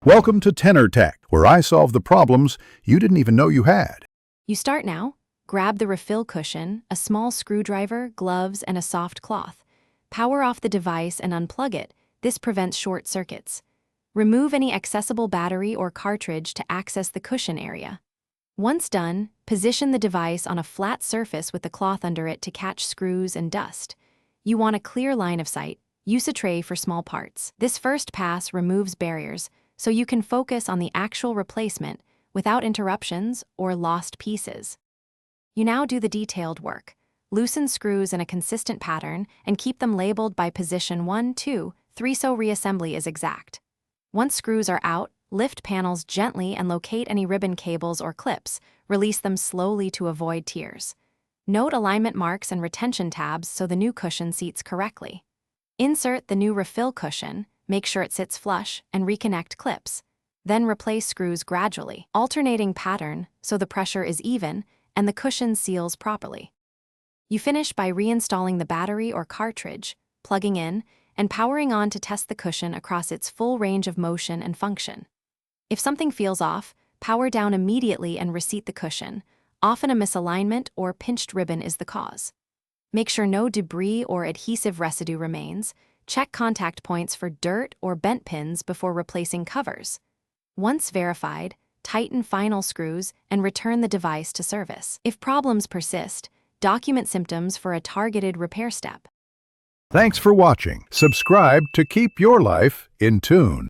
Welcome to Tenor Tech, where I solve the problems you didn't even know you had. You start now. Grab the refill cushion, a small screwdriver, gloves, and a soft cloth. Power off the device and unplug it. This prevents short circuits. Remove any accessible battery or cartridge to access the cushion area. Once done, position the device on a flat surface with the cloth under it to catch screws and dust. You want a clear line of sight. Use a tray for small parts. This first pass removes barriers, so you can focus on the actual replacement without interruptions or lost pieces. You now do the detailed work. Loosen screws in a consistent pattern and keep them labeled by position 1, 2, 3 so reassembly is exact. Once screws are out, lift panels gently and locate any ribbon cables or clips. Release them slowly to avoid tears. Note alignment marks and retention tabs so the new cushion seats correctly. Insert the new refill cushion, make sure it sits flush, and reconnect clips. Then replace screws gradually, alternating pattern so the pressure is even and the cushion seals properly. You finish by reinstalling the battery or cartridge, plugging in, and powering on to test the cushion across its full range of motion and function. If something feels off, power down immediately and reseat the cushion. Often a misalignment or pinched ribbon is the cause. Make sure no debris or adhesive residue remains. Check contact points for dirt or bent pins before replacing covers. Once verified, tighten final screws and return the device to service. If problems persist, document symptoms for a targeted repair step. Thanks for watching. Subscribe to keep your life in tune.